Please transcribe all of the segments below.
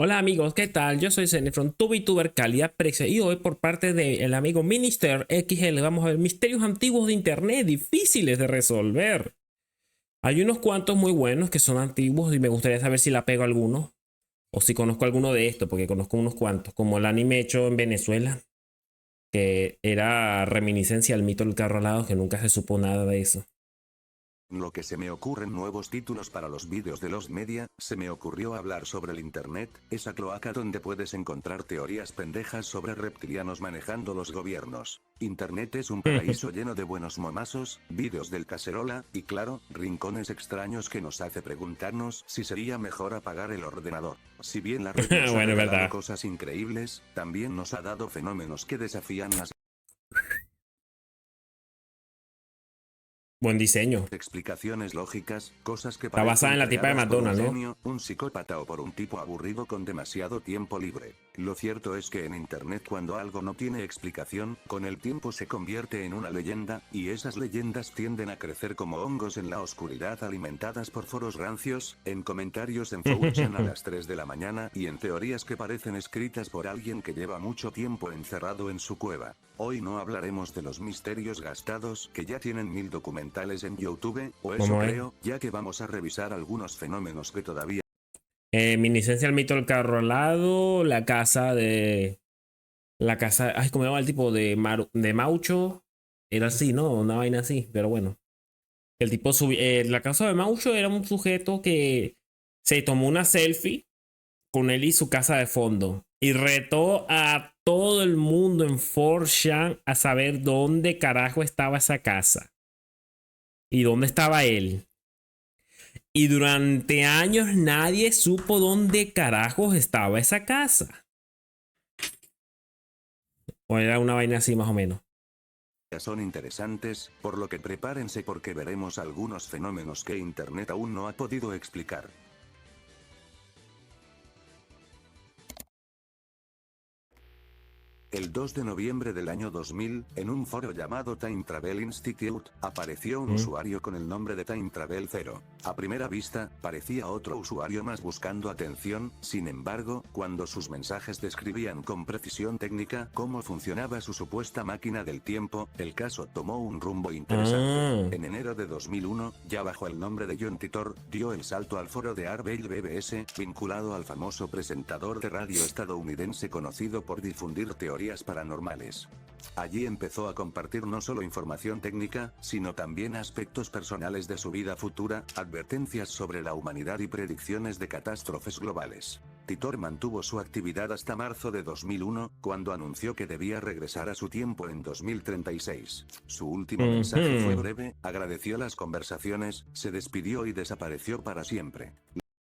Hola amigos, ¿qué tal? Yo soy Zenefron, tu VTuber calidad precio y hoy por parte del amigo Minister XL vamos a ver misterios antiguos de internet difíciles de resolver. Hay unos cuantos muy buenos que son antiguos y me gustaría saber si la pego a alguno o si conozco alguno de estos porque conozco unos cuantos, como el anime hecho en Venezuela que era reminiscencia al mito del carro alado que nunca se supo nada de eso. Lo que se me ocurren nuevos títulos para los vídeos de los media, se me ocurrió hablar sobre el internet, esa cloaca donde puedes encontrar teorías pendejas sobre reptilianos manejando los gobiernos. Internet es un paraíso lleno de buenos momazos, vídeos del cacerola, y claro, rincones extraños que nos hace preguntarnos si sería mejor apagar el ordenador. Si bien la red nos ha Bueno, es regalado verdad. cosas increíbles, también nos ha dado fenómenos que desafían las Buen diseño. explicaciones lógicas, cosas que Está basada parecen en la tipa de creadas por un McDonald's, ¿no? genio, un psicópata o por un tipo aburrido con demasiado tiempo libre. Lo cierto es que en internet cuando algo no tiene explicación, con el tiempo se convierte en una leyenda, y esas leyendas tienden a crecer como hongos en la oscuridad alimentadas por foros rancios, en comentarios en 4chan a las 3 de la mañana y en teorías que parecen escritas por alguien que lleva mucho tiempo encerrado en su cueva. Hoy no hablaremos de los misterios gastados que ya tienen 1000 documentales en YouTube, o eso Vamos a ver. creo, ya que vamos a revisar algunos fenómenos que todavía Reminiscencia al mito del carro alado, la casa de... La casa... Ay, ¿cómo se llama el tipo de, de Maucho? Era así, ¿no? Una vaina así, pero bueno. El tipo subió... la casa de Maucho era un sujeto que se tomó una selfie con él y su casa de fondo. Y retó a todo el mundo en 4chan a saber dónde carajo estaba esa casa. Y dónde estaba él. Y durante años nadie supo dónde carajos estaba esa casa. O era una vaina así más o menos. son interesantes, por lo que prepárense porque veremos algunos fenómenos que internet aún no ha podido explicar. El 2 de noviembre del año 2000, en un foro llamado Time Travel Institute, apareció un usuario con el nombre de Time Travel 0. A primera vista, parecía otro usuario más buscando atención, sin embargo, cuando sus mensajes describían con precisión técnica cómo funcionaba su supuesta máquina del tiempo, el caso tomó un rumbo interesante. En enero de 2001, ya bajo el nombre de John Titor, dio el salto al foro de Arbel BBS, vinculado al famoso presentador de radio estadounidense conocido por difundir teorías paranormales. Allí empezó a compartir no solo información técnica, sino también aspectos personales de su vida futura, advertencias sobre la humanidad y predicciones de catástrofes globales. Titor mantuvo su actividad hasta marzo de 2001, cuando anunció que debía regresar a su tiempo en 2036. Su último mensaje fue breve, agradeció las conversaciones, se despidió y desapareció para siempre.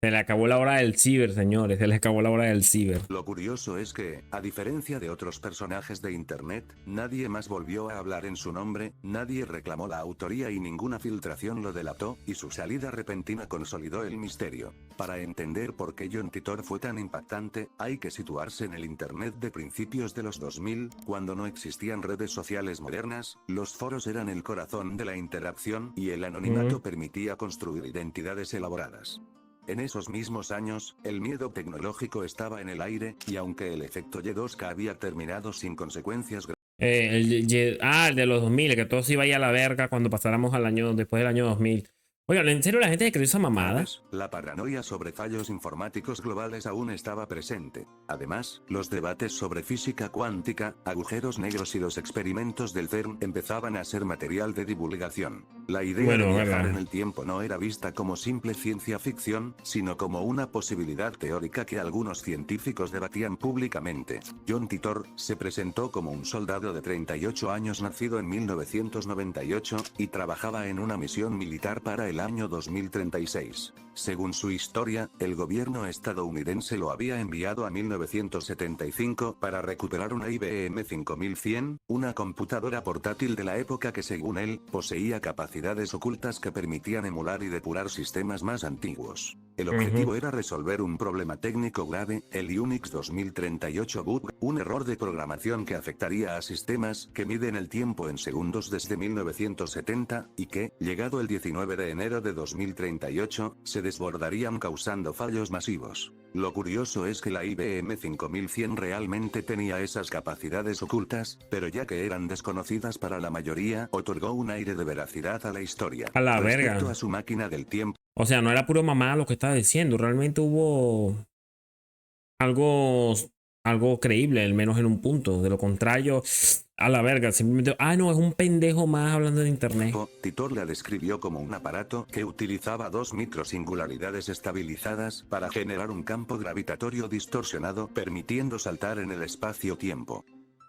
Se le acabó la hora del ciber, señores. Se le acabó la hora del ciber. Lo curioso es que, a diferencia de otros personajes de internet, nadie más volvió a hablar en su nombre, nadie reclamó la autoría y ninguna filtración lo delató, y su salida repentina consolidó el misterio. Para entender por qué John Titor fue tan impactante, hay que situarse en el internet de principios de los 2000, cuando no existían redes sociales modernas, los foros eran el corazón de la interacción, y el anonimato permitía construir identidades elaboradas. En esos mismos años, el miedo tecnológico estaba en el aire, y aunque el efecto Y2K había terminado sin consecuencias El de los 2000, que todo se iba a ir a la verga cuando pasáramos al año, después del año 2000. Oigan, ¿en serio la gente se creyó esa mamada? la paranoia sobre fallos informáticos globales aún estaba presente. Además, los debates sobre física cuántica, agujeros negros y los experimentos del CERN empezaban a ser material de divulgación. La idea de viajar en el tiempo no era vista como simple ciencia ficción, sino como una posibilidad teórica que algunos científicos debatían públicamente. John Titor se presentó como un soldado de 38 años nacido en 1998, y trabajaba en una misión militar para el año 2036. Según su historia, el gobierno estadounidense lo había enviado a 1975 para recuperar una IBM 5100, una computadora portátil de la época que según él, poseía capacidades ocultas que permitían emular y depurar sistemas más antiguos. El objetivo era resolver un problema técnico grave, el Unix 2038 bug, un error de programación que afectaría a sistemas que miden el tiempo en segundos desde 1970, y que, llegado el 19 de enero de 2038, se desbordarían causando fallos masivos. Lo curioso es que la IBM 5100 realmente tenía esas capacidades ocultas, pero ya que eran desconocidas para la mayoría, otorgó un aire de veracidad a la historia. A la Respecto verga. a su máquina del tiempo, O sea, no era puro mamá lo que estaba diciendo. Realmente hubo algo, algo creíble, al menos en un punto. De lo contrario, a la verga. Simplemente, no, es un pendejo más hablando de internet. Titor la describió como un aparato que utilizaba dos microsingularidades estabilizadas para generar un campo gravitatorio distorsionado, permitiendo saltar en el espacio-tiempo.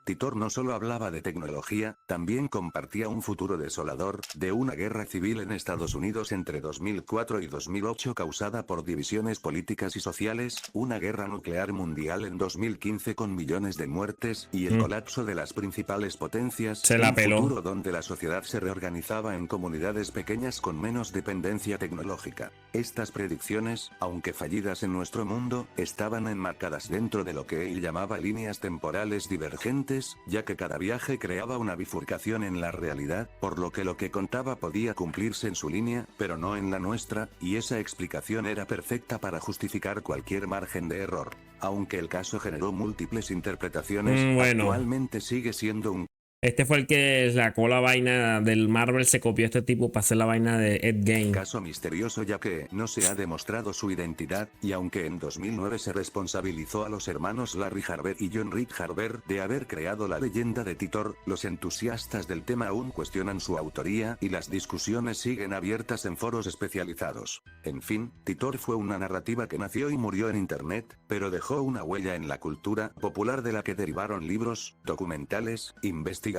Titor no solo hablaba de tecnología, también compartía un futuro desolador, de una guerra civil en Estados Unidos entre 2004 y 2008 causada por divisiones políticas y sociales, una guerra nuclear mundial en 2015 con millones de muertes, y el colapso de las principales potencias, Se la un peló. futuro donde la sociedad se reorganizaba en comunidades pequeñas con menos dependencia tecnológica. Estas predicciones, aunque fallidas en nuestro mundo, estaban enmarcadas dentro de lo que él llamaba líneas temporales divergentes, ya que cada viaje creaba una bifurcación en la realidad, por lo que contaba podía cumplirse en su línea, pero no en la nuestra, y esa explicación era perfecta para justificar cualquier margen de error. Aunque el caso generó múltiples interpretaciones, Bueno. actualmente sigue siendo un Este fue el que sacó la vaina del Marvel, se copió a este tipo para hacer la vaina de Ed Gein. caso misterioso ya que no se ha demostrado su identidad, y aunque en 2009 se responsabilizó a los hermanos Larry Harber y John Reed Harber de haber creado la leyenda de Titor, los entusiastas del tema aún cuestionan su autoría y las discusiones siguen abiertas en foros especializados. En fin, Titor fue una narrativa que nació y murió en internet, pero dejó una huella en la cultura popular de la que derivaron libros, documentales, investigaciones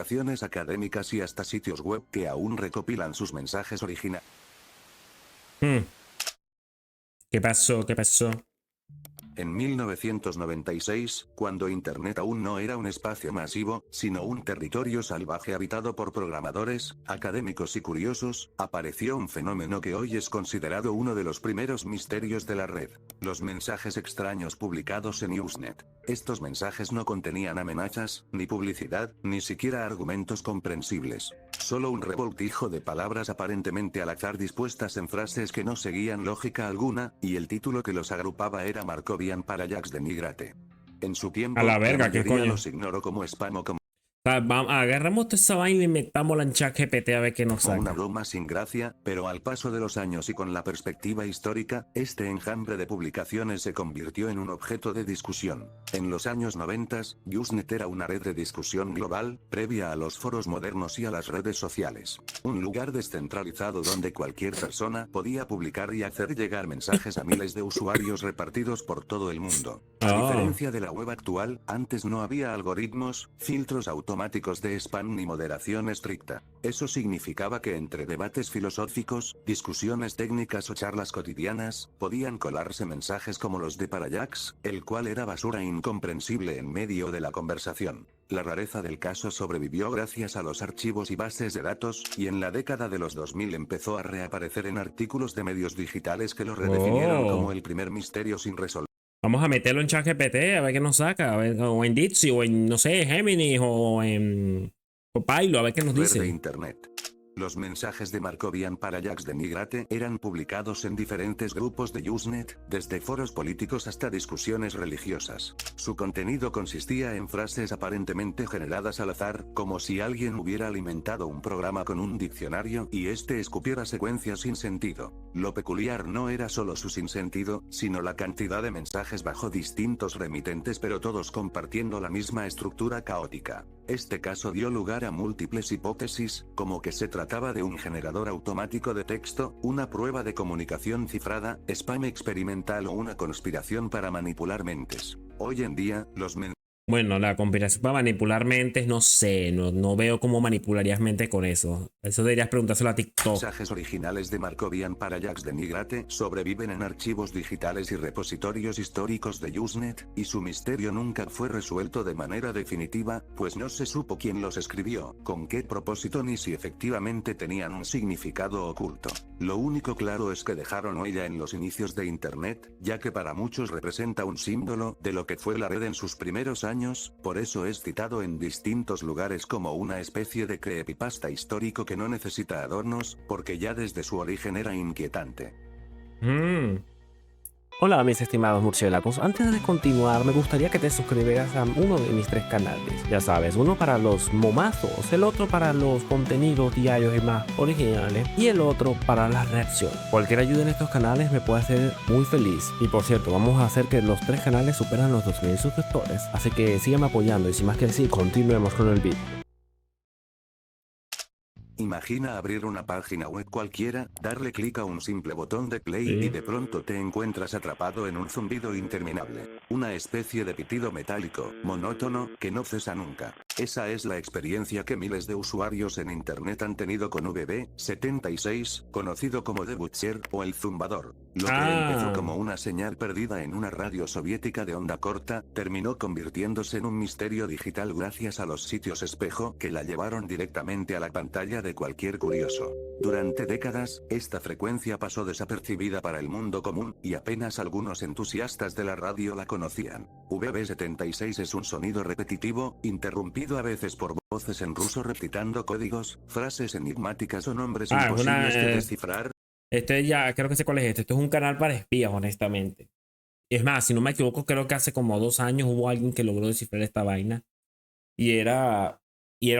académicas y hasta sitios web que aún recopilan sus mensajes originales. ¿Qué pasó? ¿Qué pasó? En 1996, cuando Internet aún no era un espacio masivo, sino un territorio salvaje habitado por programadores, académicos y curiosos, apareció un fenómeno que hoy es considerado uno de los primeros misterios de la red: los mensajes extraños publicados en Usenet. Estos mensajes no contenían amenazas, ni publicidad, ni siquiera argumentos comprensibles. Solo un revoltijo de palabras aparentemente al azar dispuestas en frases que no seguían lógica alguna, y el título que los agrupaba era Markovian Parallax Denigrate. En su tiempo, A la verga, ¿qué mayoría coño? los ignoró como spam o como Agarramos toda esa vaina y metámosla en ChatGPT a ver qué nos una saca. broma sin gracia, pero al paso de los años y con la perspectiva histórica, este enjambre de publicaciones se convirtió en un objeto de discusión. En los años 90, Usenet era una red de discusión global, previa a los foros modernos y a las redes sociales. Un lugar descentralizado donde cualquier persona podía publicar y hacer llegar mensajes a miles de usuarios repartidos por todo el mundo. A diferencia de la web actual, antes no había algoritmos, filtros automáticos de spam ni moderación estricta. Eso significaba que entre debates filosóficos, discusiones técnicas o charlas cotidianas, podían colarse mensajes como los de Parallax, el cual era basura incomprensible en medio de la conversación. La rareza del caso sobrevivió gracias a los archivos y bases de datos, y en la década de los 2000 empezó a reaparecer en artículos de medios digitales que lo redefinieron como el primer misterio sin resolver. Vamos a meterlo en ChatGPT a ver qué nos saca. A ver, o en Dipsy, o en, no sé, Gemini, o en Copilot, a ver qué nos De dice. Internet. Los mensajes de Markovian Parallax Denigrate eran publicados en diferentes grupos de Usenet, desde foros políticos hasta discusiones religiosas. Su contenido consistía en frases aparentemente generadas al azar, como si alguien hubiera alimentado un programa con un diccionario y este escupiera secuencias sin sentido. Lo peculiar no era solo su sinsentido, sino la cantidad de mensajes bajo distintos remitentes, pero todos compartiendo la misma estructura caótica. Este caso dio lugar a múltiples hipótesis, como que se trataba de un generador automático de texto, una prueba de comunicación cifrada, spam experimental o una conspiración para manipular mentes. Hoy en día, los Bueno, la conspiración para manipular mentes, no sé, no veo cómo manipularías mente con eso. Eso deberías preguntárselo a TikTok. mensajes originales de Markovian Parallax Denigrate sobreviven en archivos digitales y repositorios históricos de Usenet, y su misterio nunca fue resuelto de manera definitiva, pues no se supo quién los escribió, con qué propósito ni si efectivamente tenían un significado oculto. Lo único claro es que dejaron huella en los inicios de Internet, ya que para muchos representa un símbolo de lo que fue la red en sus primeros años, por eso es citado en distintos lugares como una especie de creepypasta histórico que no necesita adornos, porque ya desde su origen era inquietante. Hola mis estimados murciélagos, antes de continuar me gustaría que te suscribieras a uno de mis 3 canales. Ya sabes, uno para los momazos, el otro para los contenidos diarios y más originales y el otro para las reacciones. Cualquier ayuda en estos canales me puede hacer muy feliz. Y por cierto, vamos a hacer que los 3 canales superan los 2000 suscriptores. Así que síganme apoyando y sin más que decir, continuemos con el vídeo. Imagina abrir una página web cualquiera, darle clic a un simple botón de play y de pronto te encuentras atrapado en un zumbido interminable. Una especie de pitido metálico, monótono, que no cesa nunca. Esa es la experiencia que miles de usuarios en internet han tenido con VB76, conocido como The Butcher o el zumbador. Lo que empezó como una señal perdida en una radio soviética de onda corta, terminó convirtiéndose en un misterio digital gracias a los sitios espejo que la llevaron directamente a la pantalla de cualquier curioso. Durante décadas, esta frecuencia pasó desapercibida para el mundo común, y apenas algunos entusiastas de la radio la conocían. VB76 es un sonido repetitivo, interrumpido a veces por voces en ruso recitando códigos, frases enigmáticas o nombres imposibles de descifrar. Este ya, creo que sé cuál es este. Esto es un canal para espías, honestamente. Es más, si no me equivoco, creo que hace como 2 años hubo alguien que logró descifrar esta vaina. Y era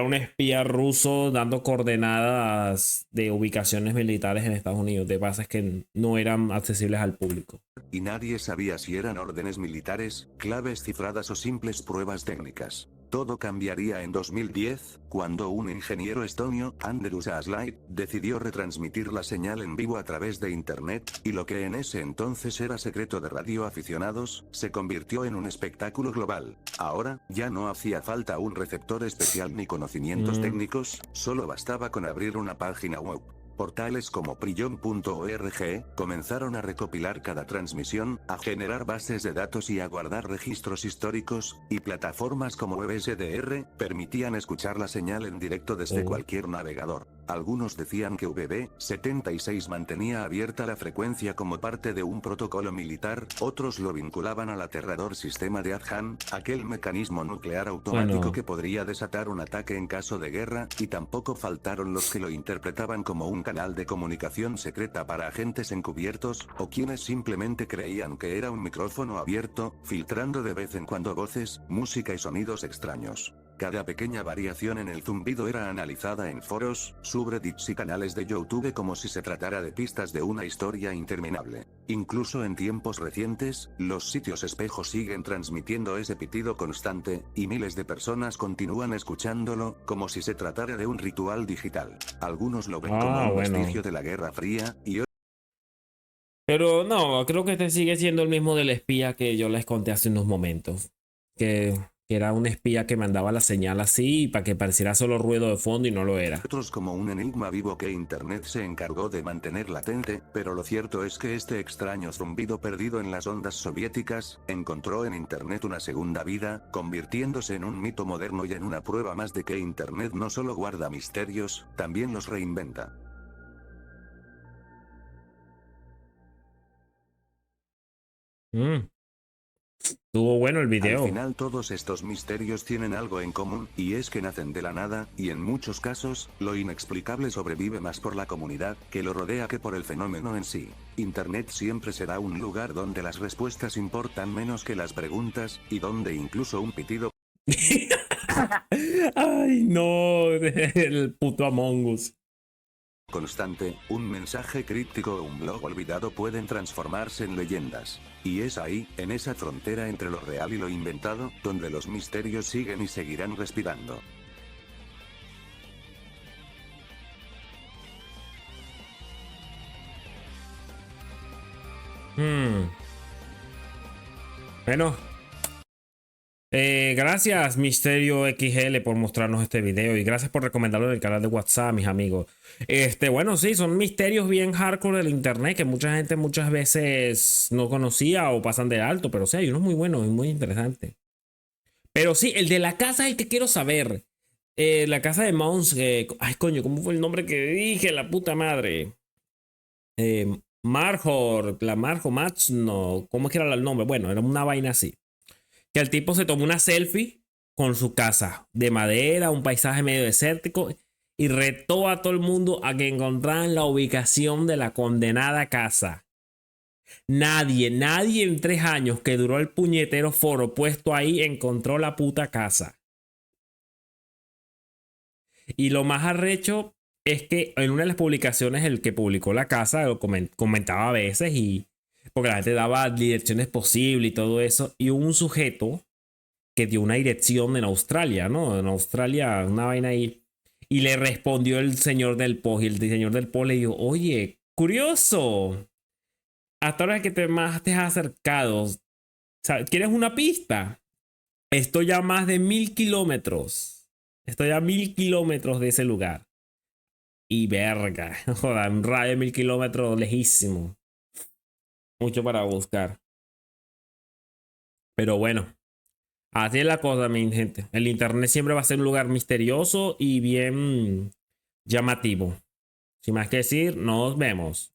un espía ruso dando coordenadas de ubicaciones militares en Estados Unidos, de bases que no eran accesibles al público. Y nadie sabía si eran órdenes militares, claves cifradas o simples pruebas técnicas. Todo cambiaría en 2010, cuando un ingeniero estonio, Andrus Aslai, decidió retransmitir la señal en vivo a través de internet, y lo que en ese entonces era secreto de radioaficionados, se convirtió en un espectáculo global. Ahora, ya no hacía falta un receptor especial ni conocimientos técnicos, solo bastaba con abrir una página web. Portales como Prion.org comenzaron a recopilar cada transmisión, a generar bases de datos y a guardar registros históricos, y plataformas como WebSDR permitían escuchar la señal en directo desde cualquier navegador. Algunos decían que VB76 mantenía abierta la frecuencia como parte de un protocolo militar, otros lo vinculaban al aterrador sistema de Adhan, aquel mecanismo nuclear automático que podría desatar un ataque en caso de guerra, y tampoco faltaron los que lo interpretaban como un canal de comunicación secreta para agentes encubiertos, o quienes simplemente creían que era un micrófono abierto, filtrando de vez en cuando voces, música y sonidos extraños. Cada pequeña variación en el zumbido era analizada en foros, subreddits y canales de YouTube como si se tratara de pistas de una historia interminable. Incluso en tiempos recientes, los sitios espejo siguen transmitiendo ese pitido constante, y miles de personas continúan escuchándolo, como si se tratara de un ritual digital. Algunos lo ven como un vestigio de la Guerra Fría, y pero no, creo que este sigue siendo el mismo del espía que yo les conté hace unos momentos. Que era un espía que mandaba la señal así para que pareciera solo ruido de fondo y no lo era. Otros como un enigma vivo que Internet se encargó de mantener latente, pero lo cierto es que este extraño zumbido perdido en las ondas soviéticas, encontró en Internet una segunda vida, convirtiéndose en un mito moderno y en una prueba más de que Internet no solo guarda misterios, también los reinventa. Estuvo bueno el video. Al final todos estos misterios tienen algo en común, y es que nacen de la nada, y en muchos casos, lo inexplicable sobrevive más por la comunidad que lo rodea que por el fenómeno en sí. Internet siempre será un lugar donde las respuestas importan menos que las preguntas, y donde incluso un pitido Ay, no, el puto Among Us. Constante, un mensaje críptico o un blog olvidado pueden transformarse en leyendas. Y es ahí, en esa frontera entre lo real y lo inventado, donde los misterios siguen y seguirán respirando. Bueno. Gracias Misterio XL por mostrarnos este video y gracias por recomendarlo en el canal de WhatsApp, mis amigos. Bueno, sí, son misterios bien hardcore del internet que mucha gente muchas veces no conocía o pasan de alto, pero sí, hay unos muy buenos y muy interesantes. Pero sí, el de la casa es el que quiero saber. La casa de Mons, ay coño, ¿cómo fue el nombre que dije? La puta madre. Marjor, la Marjo Match, no, ¿cómo es que era el nombre? Bueno, era una vaina así. Que el tipo se tomó una selfie con su casa de madera, un paisaje medio desértico, y retó a todo el mundo a que encontraran la ubicación de la condenada casa. Nadie en 3 años que duró el puñetero foro puesto ahí encontró la puta casa. Y lo más arrecho es que en una de las publicaciones el que publicó la casa lo comentaba a veces y porque la gente daba direcciones posibles y todo eso. Y hubo un sujeto que dio una dirección en Australia, ¿no? En Australia, una vaina ahí. Y le respondió el señor del post. Y el señor del post le dijo, oye, curioso. Hasta ahora que más te has acercado. ¿Quieres una pista? Estoy a más de 1000 kilómetros. Estoy a 1000 kilómetros de ese lugar. Y verga. Joder, un radio de 1000 kilómetros lejísimo. Mucho para buscar. Pero bueno. Así es la cosa, mi gente. El internet siempre va a ser un lugar misterioso y bien llamativo. Sin más que decir, nos vemos.